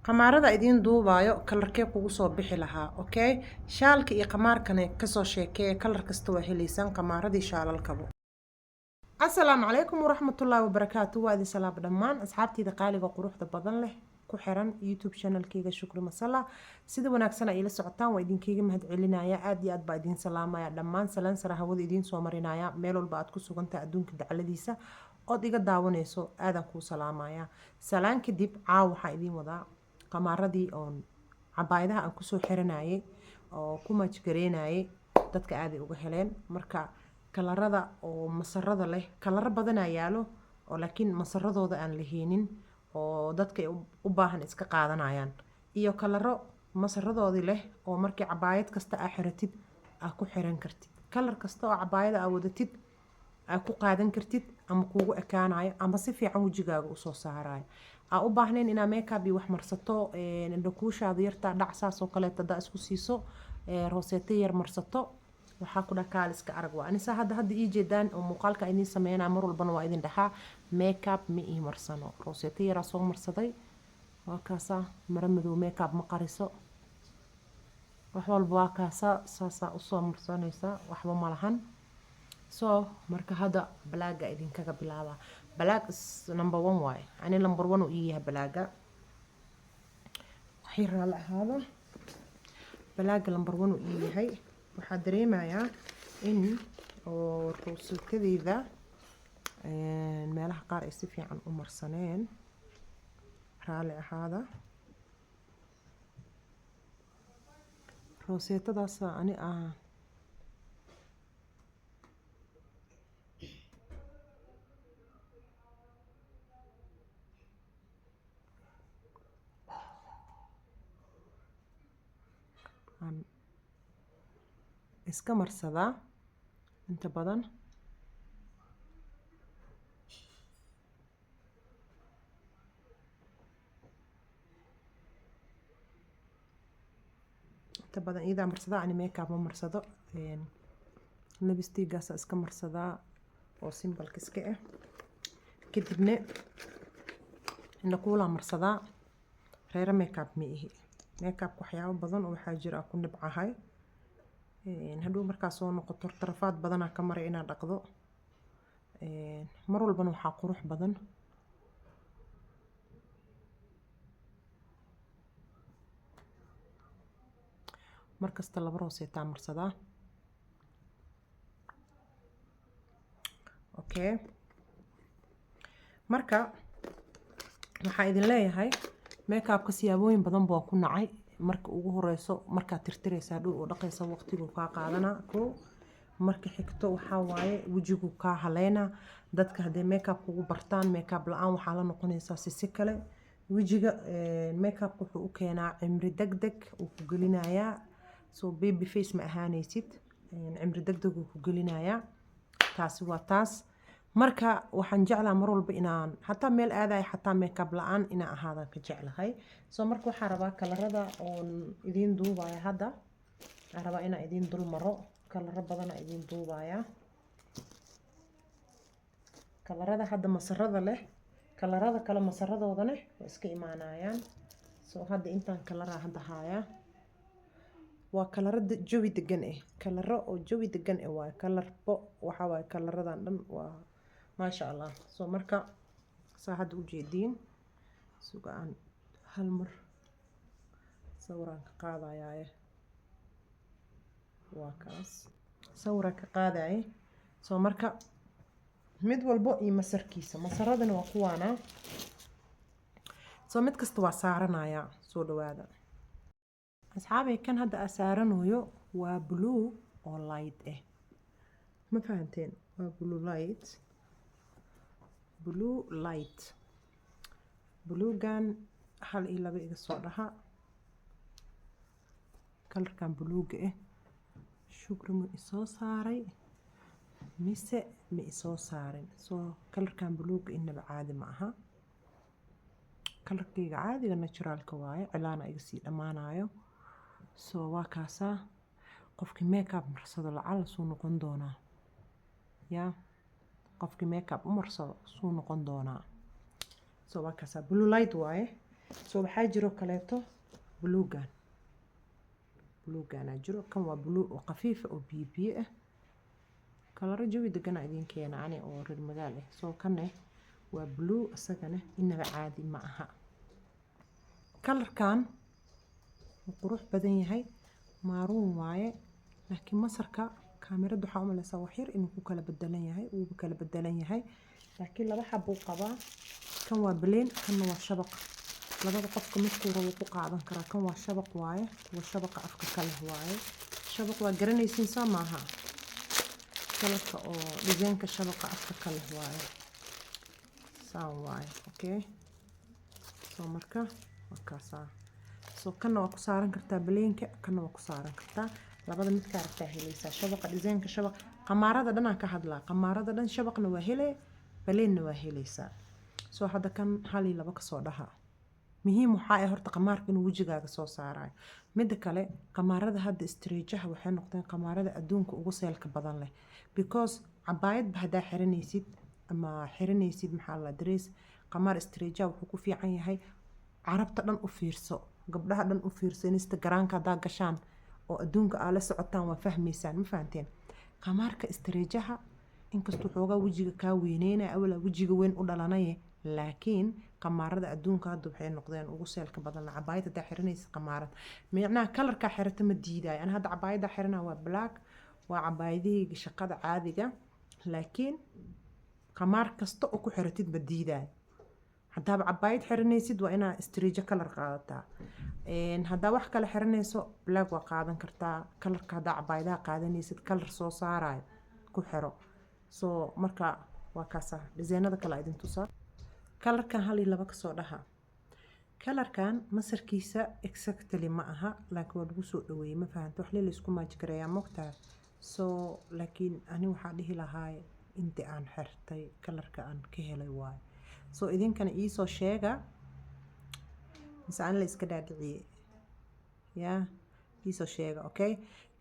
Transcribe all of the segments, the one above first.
qamaarada idiin duubaayo kalarkee kugu soo bixi lahaa. Okay, shaalka iyo qamaarkana kasoo sheekee, kalar kasta waa helaysaan qamaaradii shaalalkaba. Assalaamu calaykum waraxmatullaahi wabarakaatu. waa idin salaam dhammaan asxaabtayda qaaliga quruxda badan leh ku xiran YouTube channelkayga Shukri Masala. sida wanaagsan ay ila socotaan waa idinkaga mahad celinaya, aad iyo aad baa idin salaamaya dhammaan. salaan sare hawada idin soo marinaya meel walba aad ku sugantahay adduunka dacaladiisa ood iga daawanayso, aadan kuu salaamaya. salaan kadib caaw waxaa idin wadaa qamaaradii oon cabaayadaha aan kusoo xiranayay oo ku majgareynayay, dadka aaday uga heleen. marka kalarada oo masarada leh, kalara badan ayaa yaalo oo laakiin masaradooda aan laheenin oo dadka u baahan iska qaadanayaan, iyo kalaro masaradoodii leh oo markii cabaayad kasta aa xiratid aa ku xiran kartid, kalar kasta oo cabaayada aa wadatid aa ku qaadan kartid ama kuugu ekaanayo ama si fiican wejigaaga usoo saarayo. aa u baahnayn inaa makeup iyo wax marsato, indhakuushaada yartaa dhac saas oo kaleeta daa isku siiso, rooseeto yar marsato, waxaa ku dhakaal iska arag waa anisa hadda ii jeedaan oo muuqaalka idin sameynaa mar walbana waa idin dhaxaa makeup ma ii marsano. rooseeto yaraa soo marsaday, waa kaasaa mara madow, makeup ma qariso, wax walba waa kaasaa saasaa usoo marsanaysaa, waxba ma lahan. marka hadda balaaga idinkaga bilaabaa. balaag number 1 waaye, ani number 1 uu ii yahay balaaga. waxay raali ahaado, balaaga number 1 uu ii yahay. waxaa dareemayaa in oo rooseetadeyda meelaha qaar ay si fiican u marsaneen, raali ahaada. rooseetadaas ani iska marsadaa inta badan. iyadaa marsadaa, ani makeup ma marsado. lipstick-gaasa iska marsadaa oo simbalka iska ah. kadibna indhakuulaa marsadaa. reero makeup ma ihi. makeup waxyaabo badan oo waxaa jira ku nibcahay. hadhow markaa soo noqoto tarafaad badanaa ka maray inaa dhaqdo. mar walbana waxaa qurux badan markasta 2 rooseetaa marsadaa. okay, marka waxaa idin leeyahay makeup-ka siyaabooyin badan baa ku nacay. marka ugu horeyso markaad tirtiraysaa dhow oo dhaqaysa waqtigu kaa qaadanaa koo. marka xigto waxaa waaye wejigu kaa haleynaa. dadka hadday makeup kugu bartaan makeup la-aan waxaa la noqonaysaa si kale wejiga. makeup wuxuu u keenaa cimri degdeg uu ku gelinayaa, baby face ma ahaanaysid, cimri degdeg uu ku gelinayaa. taasi waa taas. marka waxaan jeclaa mar walba inaan xataa meel aadayo xataa makeup la-aan inaan ahaadaan ka jeclahay. marka waxaa rabaa kalarada oon idiin duubaya hadda, waxaan rabaa inaan idiin dul maro. kalaro badanaa idiin duubaya. kalarada hadda masarada leh, kalarada kale masaradoodana waa iska imaanayaan. hadda intaan kalaraa hadda hayaa waa kalarada jawi degan ah. kalaro oo jawi degan ah waaye. kalarbo waxaa waaye kalaradan dhan waa maasha allah. marka saa hadda u jeediin sugaan hal mar sawiraan ka qaadayaa. waa kaas sawiraan ka qaadaya. marka mid walbo iyo masarkiisa. masaradana waa kuwaana. mid kasta waa saaranaya. soo dhawaada asxaabay. kan hadda aa saaranayo waa blue oo light ah, ma fahanteen? waa blue light. bluegan 1 iyo 2 iga soo dhaha. kalarkan buluuga ah Shukri ma isoo saaray mise ma isoo saarin. kalarkan buluuga inaba caadi ma aha. kalarkayga caadiga naturalka waaye. cilaana iga sii dhammaanayo. waa kaasaa. qofkii makeup marsado lacal suu noqon doonaa. qofkii makeup u marsado suu noqon doonaa. waa kaasaa blue light waaye. soo waxaa jiro kaleeto buluugan jiro kan waa buluug oo khafiif oo biyo ah kalaro jawi degan idin keena ani oo reer magaal ah soo kanne waa buluug asagana inaba caadi ma aha kalarkan qurux badan yahay maaruun waaye laakiin masarka kaamiradu waxa u malaysaa wax yar inuu ku kala bedelan yahay uu kala bedelan yahay laakiin laba xab uu qabaa kan waa bleen kanna waa shabaq labada qofka midkuu rabo ku qaadan karaa kan waa shabaq waaye waa shabaqa afka kale waaye shabaq waa garanaysiin soo maaha kalarka oo dizaynka shabaqa afka kale waaye saan waaye okay soo marka wakaasaa soo kanna waa ku saaran kartaa bleenka kanna waa ku saaran kartaa labada mid ka aragtaa helaysaa shabaqa dizaynka shabaq qamaarada dhan aan ka hadlaa qamaarada dhan shabaqna waa hele bleenna waa helaysaa soo hadda kan hal iyo laba ka soo dhaha muhiim waxa ay horta qamaarka inuu wajigaaga soo saarayo midda kale qamaarada hadda istreejaha waxay noqdeen qamaarada adduunka ugu seelka badan leh because cabaayad hadaa xiranaysid ama xiranaysid maxaa la dress qamaar istreejaha wuxuu ku fiican yahay carabta dhan u fiirso gabdhaha dhan u fiirso Instagram-ka hadaa gashaan oo adduunka aad la socotaan waa fahmaysaan ma fahanteen qamaarka istreejaha inkastoo xoogaa wajiga kaa weyneynaya awala wajiga weyn u dhalanaye laakiin qamaarada adduunka hadda waxay noqdeen ugu seelka badan cabaayad hadaa xiranaysid qamaarad micnaha kalarka xirata ma diidayo ana hadda cabaayada xiranaa waa black waa cabaayadihii shaqada caadiga laakiin qamaar kasta oo ku xiratid ma diidayo haddaa cabaayad xiranaysid waa inaa istreejo kalar qaadataa haddaa wax kale xiranayso black waa qaadan kartaa kalarka haddaa cabaayadaha qaadanaysid kalar soo saarayo ku xiro soo marka waa kaasa dizaynada kale idin tusaa kalarkan hal iyo laba ka soo dhaha kalarkan masarkiisa exactly ma aha laakiin waa lagu soo dhaweeyay ma fahanto wax la isku maaj gareeyaa mogtaa soo laakiin ani waxaa dhihi lahaa inta aan xirtay kalarka aan ka helay waay soo idinkana iisoo sheega mise aan la iska dhaadhiciyey yaa iisoo sheega okay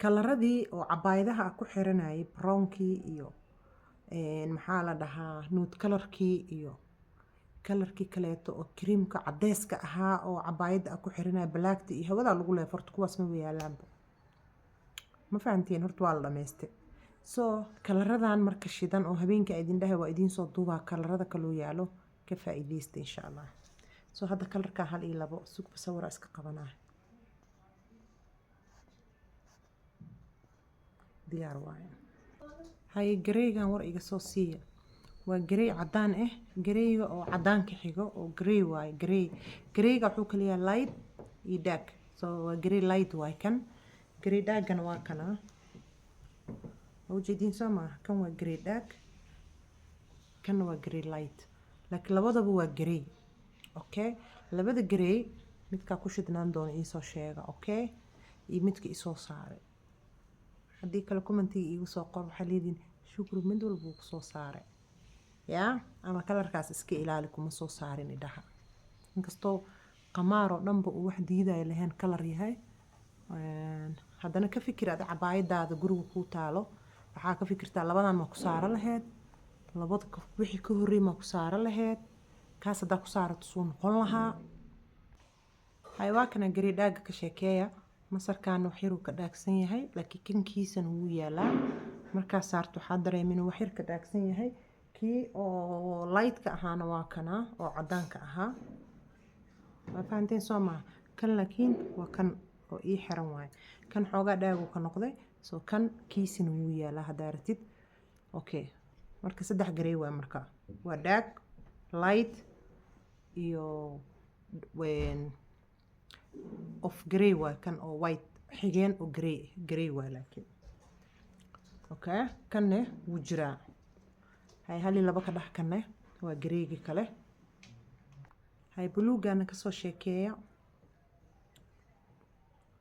kalaradii oo cabaayadaha ku xiranayay brownkii iyo maxaa la dhahaa nude kalarkii iyo kalarkii kaleeto oo creamka cadeyska ahaa oo cabaayada ku xiranaya blackta iyo hawada lagu leeyahay horta kuwaas ma weeyalaanba ma fahanteen horta waa la dhameystay soo kalaradan marka shidan oo habeenka idin dhahay waa idin soo duubaa kalarada kaloo yaalo ka faa'iideysta insha Allah soo hadda kalarka hal iyo labo suuq sawir iska qabanaa diyaar waaye hay gareegan war iga soo siiya waa garey cadaan ah gareyga oo cadaanka xigo oo garey waaye gareyga wuxuu kala yahay light iyo dark soo waa garey light waaye kan garey darkana waa kana ujeedin sama kan waa garey dark kan waa garey light laakiin labadaba waa garey okay labada garey midka ku shidnaan doona isoo sheega okay iyo midka isoo saaray haddii kale commentiga igu soo qor waxa leedin shukru mid walba uu soo saaray yaa ama kalarkaas iska ilaali kuma soo saarin idhaha inkastoo qamaar oo dhanba uu wax diidayo lahayn kalar yahay haddana ka fikir ada cabaayadaada guriga ku taalo waxaa ka fikirtaa labadan ma ku saara lahayd labada wixii ka horreey ma ku saara lahayd kaas haddaa ku saarato suu noqon lahaa haywaakana gari dhaaga ka sheekeeya masarkaana wax yar uu ka dhaagsan yahay laakiin kankiisana wuu yaalaa markaa saarto waxaa dareemin wax yar ka dhaagsan yahay kii oo lightka ahaana waa kana oo cadaanka ahaa waa fahanteen soo maaha kan laakiin waa kan oo ii xiran waaye kan xoogaa dhaagu ka noqday soo kan kiisina wuu yaalaa haddaa ratid okay marka saddex garey waa marka waa dhaag light iyo of grey waa kan oo white xigeen oo grey waa laakiin okay kanne wuu jiraa hay hali laba ka dhax kanne waa greygi kale hay buluugana ka soo sheekeeya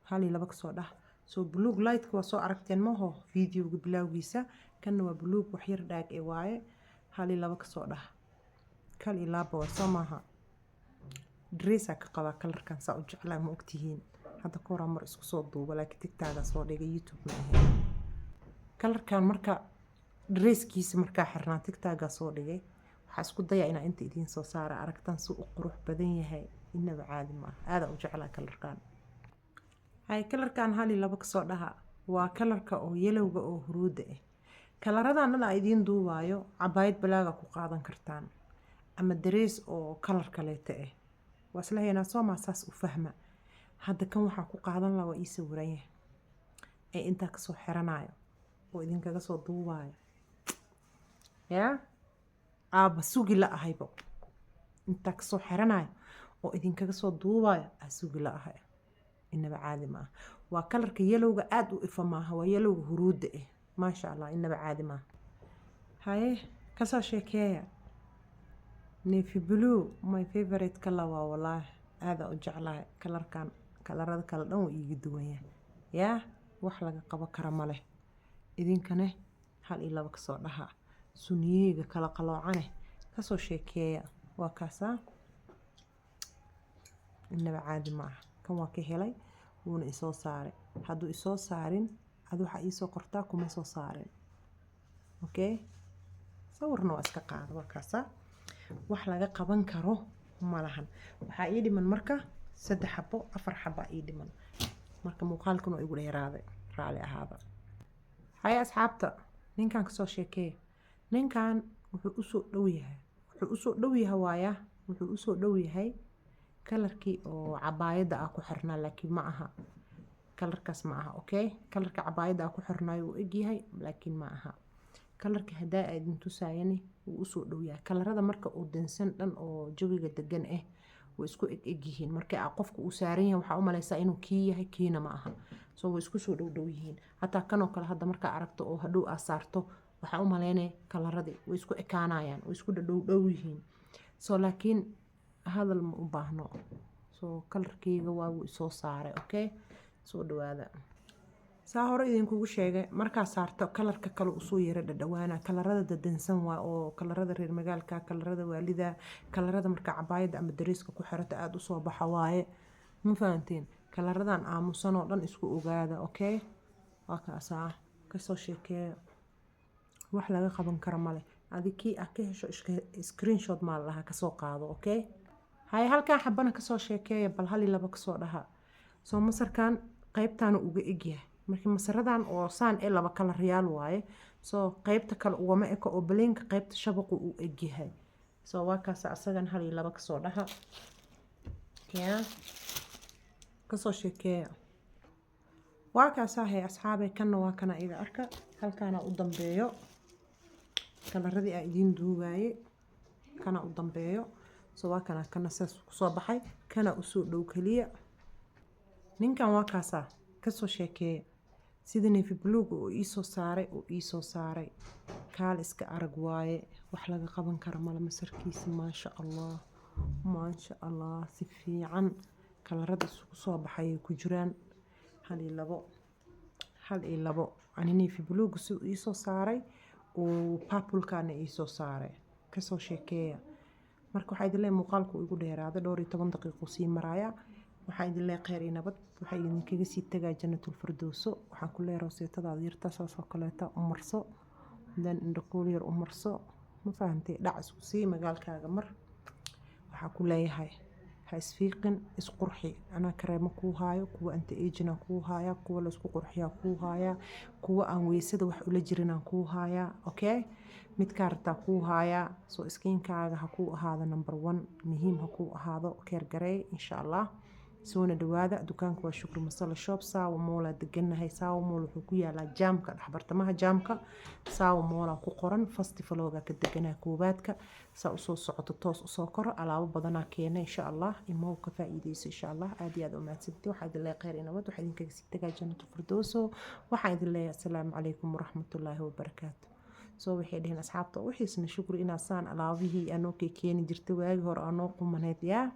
hali laba ka soo dhax soo buluug light waa soo aragteen maho videoga bilowgiisa kanna waa buluug wax yar dhaag ee waaye hali laba ka soo dhax kal ilaaba waa soo maaha dressa ka qaba kalarkan saa u jeclaa ma ogtihiin hadda ka hor mar isku soo duuba laakiin tigtaaga soo dhigay youtube ma ahayn kalarkan marka dresskiisa markaa xirnaa tigtaaga soo dhigay waxaa isku dayaa inaa inta idiin soo saara aragtan si u qurux badan yahay inaba caadi maaha aada u jeclaa kalarkan. hay kalarkan hal iyo laba kasoo dhaha waa kalarka oo yelowga oo huruudda ah. kalaradan dhan aa idiin duubaayo cabaayad balaaga ku qaadan kartaan ama darees oo kalar kaleeta ah. waa isla haynaa soo maa saas u fahma. hadda kan waxaa ku qaadan lahaa waa ii sawiran yahay ee intaa kasoo xiranayo oo idinkaga soo duubaayo yaa aaba sugi la ahaybo intaa kasoo xiranayo oo idinkaga soo duubaayo aa sugi la ahay. inaba caadi maaha waa kalarka yelowga aada u ifa maaha waa yelowga huruudda ah maasha allah inaba caadi maaha. haye kasoo sheekeeya navy blue my favorite color waa walaahi aada u jeclahay kalarkan. kalarada kale dhan waa iiga duwan yahay yaa wax laga qabo kara ma leh. idinkane hal iyo laba kasoo dhaha suniyeyga kala qaloocane kasoo sheekeeya waa kaasaa inaba caadi maaha. kan waa ka helay wuuna isoo saaray hadduu isoo saarin ad waxaa iisoo qortaa kuma soo saarin okay sawirna waa iska qaada waa kaasaa wax laga qaban karo ma lahan. waxaa ii dhiman marka 3 xabo 4 xaba ii dhiman marka muuqaalkan waa igu dheeraaday raali ahaada. hay asxaabta ninkan kasoo sheekee ninkan wuxuu usoo dhow yahay waaya wuxuu usoo dhow yahay kalarkii oo cabaayadda ah ku xirnaa laakiin ma aha kalarkaas ma aha okay kalarka cabaayadda ah ku xirnaayo wuu egyahay laakiin ma aha kalarka hadaa aad idin tusaayani wuu usoo dhow yahay. kalarada marka uu dansan dhan oo jawiga degan ah way isku eg yihiin marka qofka uu saaran yahay waxaa u malaysaa inuu kii yahay kiina ma aha so way isku soo dhow yihiin. hataa kanoo kale hadda markaa aragto oo hadhow aa saarto waxaa u malaynaya kalaradii way isku ekaanayaan way isku dhow yihiin so laakiin hadal ma u baahno so kalarkeyga waa wuu isoo saaray okay soo dhawaada. saa hore idinkugu sheegay markaa saarto kalarka kale usoo yara dhadhawaana kalarada dadansan waa oo kalarada reer magaalka kalarada waalida kalarada markaa cabaayadda ama dareeska ku xirata aada usoo baxa waaye ma fahanteen. kalaradan aamusan oo dhan isku ogaada okay waa kaasaa kasoo sheekeeya wax laga qaban kara male adi kii ah ka hesho screenshot maa lahaa kasoo qaado okay. hay halkan xabana kasoo sheekeeya bal hal iyo laba kasoo dhaha soo masarkan qaybtaana uga egyahay markii masaradan oo saan ee laba kala riyaal waaye soo qaybta kale ugama eko oo baleenka qaybta shabaqu u egyahay soo waa kaasa asagan hal iyo laba kasoo dhaha yaa kasoo sheekeeya waa kaasaa hay asxaabay kanna waa kana iga arka halkaana u dambeeyo kalaradii aa idiin duugaaye kana u dambeeyo soo waa kana saas kusoo baxay kana usoo dhow keliya. ninkan waa kaasaa kasoo sheekeeya sida navy blue oo iisoo saaray kaal iska arag waaye wax laga qaban kara male masarkiisa maasha allah si fiican kalarada isugu soo baxay ku jiraan hal iyo labo ani navy blue si iisoo saaray oo purple-kana iisoo saaray kasoo sheekeeya. marka waxaa idin leeyahay muuqaalku igu dheeraaday 12 daqiiqo sii maraya waxaa idin leeyahay khayr iyo nabad waxaa idinkaga sii tagaa jannatul firdowso waxaan ku leeyahay rooseetadaada yarta saas oo kaleeta u marso dan indhakuul yar u marso ma fahantay dhac isku sii magaalkaaga mar waxaa ku leeyahay ha isfiiqin isqurxi anaa kareemo kuu haayo kuwa anta ejina kuu haaya kuwa laisku qurxiyaa kuu haaya kuwa aan weysada wax ula jirinaan kuu haaya okay midkaa rabtaa kuu haaya soo iskiinkaaga ha kuu ahaado number 1 muhiim ha kuu ahaado keergarey insha allah. soona dhawaada dukaanka waa shukri masala shop saawa moola deganahay saawa mool wuxuu ku yaalaa jaamka dhaxbartamaha jaamka saawa moola ku qoran festivaloga ka deganaha koobaadka saa usoo socoto toos usoo koro alaabo badanaa keena insha allah imo ka faa'iideyso insha allah aad iyo aad u mahadsantihiin waxaa idin leeyahay khayr iyo nabad waxaa idinkaga sii tagaa jannatul firdowso waxaa idin leeyahay assalaamu calaykum waraxmatullaahi wabarakaatu. soo waxay dhaheen asxaabta wixiisna shukri inaa saan alaabihii anoo keeni jirtay waagi hore anoo qumaneed yaa